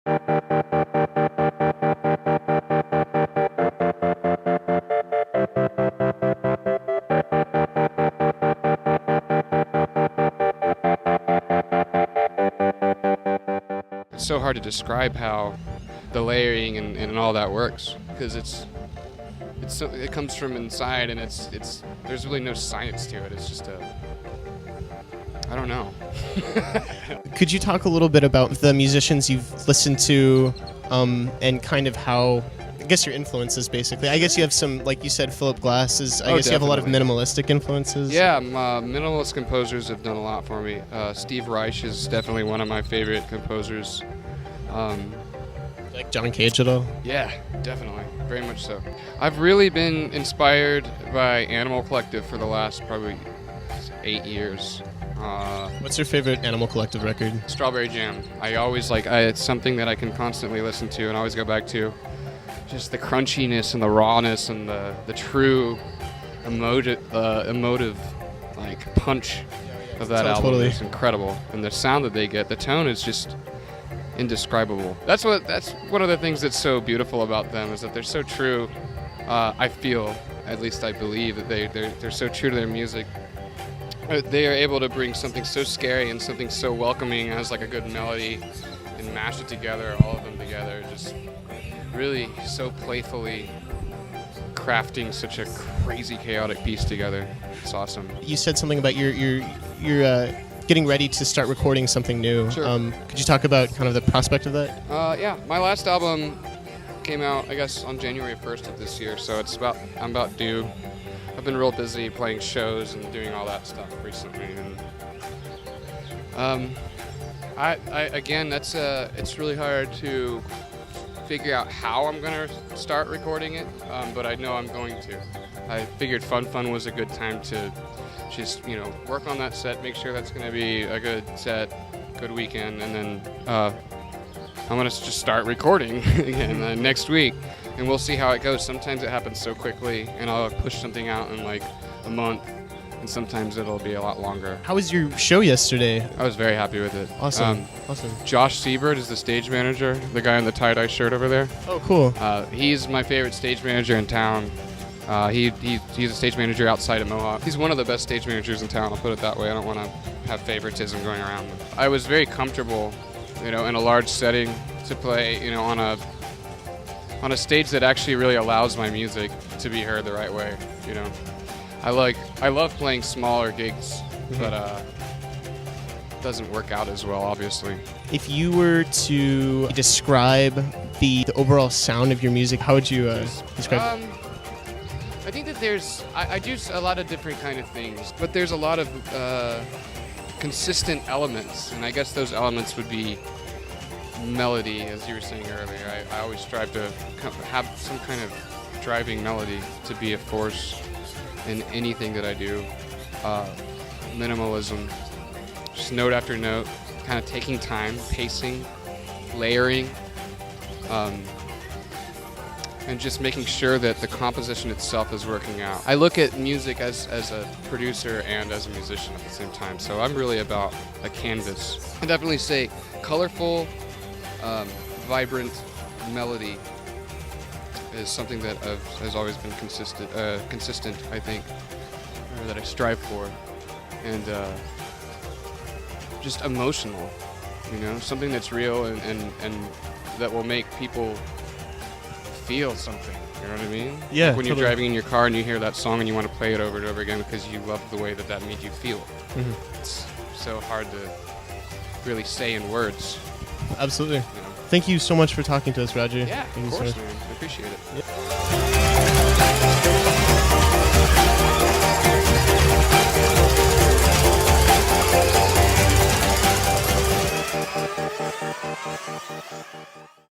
It's so hard to describe how the layering and all that works, because it comes from inside, and there's really no science to it. It's just I don't know. Could you talk a little bit about the musicians you've listened to, and kind of how, I guess, your influences, basically? I guess you have some, like you said, Philip Glass is, I guess definitely. You have a lot of minimalistic influences. Yeah, minimalist composers have done a lot for me. Steve Reich is definitely one of my favorite composers. Like John Cage at all? Yeah, definitely. Very much so. I've really been inspired by Animal Collective for the last probably 8 years. What's your favorite Animal Collective record? Strawberry Jam. I always it's something that I can constantly listen to and always go back to. Just the crunchiness and the rawness and the true emotive like punch of that album totally. is incredible. And the sound that they get, the tone is just indescribable. That's one of the things that's so beautiful about them, is that they're so true. I feel, at least I believe, that they're so true to their music. They are able to bring something so scary and something so welcoming as like a good melody and mash it together, all of them together, just really so playfully crafting such a crazy, chaotic piece together. It's awesome. You said something about you're getting ready to start recording something new. Sure. Could you talk about kind of the prospect of that? Yeah, my last album came out, I guess, on January 1st of this year, so I'm about due. I've been real busy playing shows and doing all that stuff recently, and it's really hard to figure out how I'm gonna start recording it, but I know I'm going to. I figured Fun was a good time to just work on that set, make sure that's gonna be a good set, good weekend, and then I'm gonna just start recording again next week. And we'll see how it goes. Sometimes it happens so quickly, and I'll push something out in like a month, and sometimes it'll be a lot longer. How was your show yesterday? I was very happy with it. Awesome. Josh Siebert is the stage manager, the guy in the tie-dye shirt over there. Oh, cool. He's my favorite stage manager in town. He's a stage manager outside of Mohawk. He's one of the best stage managers in town, I'll put it that way. I don't want to have favoritism going around. I was very comfortable, in a large setting to play, on a stage that actually really allows my music to be heard the right way. I love playing smaller gigs, but it doesn't work out as well, obviously. If you were to describe the overall sound of your music, how would you describe it? I think that I do a lot of different kind of things, but there's a lot of consistent elements, and I guess those elements would be melody, as you were saying earlier. I always strive to have some kind of driving melody to be a force in anything that I do. Minimalism, just note after note, kind of taking time, pacing, layering, and just making sure that the composition itself is working out. I look at music as a producer and as a musician at the same time, so I'm really about a canvas. I definitely say colorful, vibrant melody is something that has always been consistent, I think, or that I strive for, and just emotional, something that's real and that will make people feel something, you know what I mean? Yeah. Like when you're driving in your car and you hear that song and you want to play it over and over again because you love the way that made you feel. Mm-hmm. It's so hard to really say in words. Absolutely. Thank you so much for talking to us, Roger. Yeah, of course, man. I appreciate it. Yeah.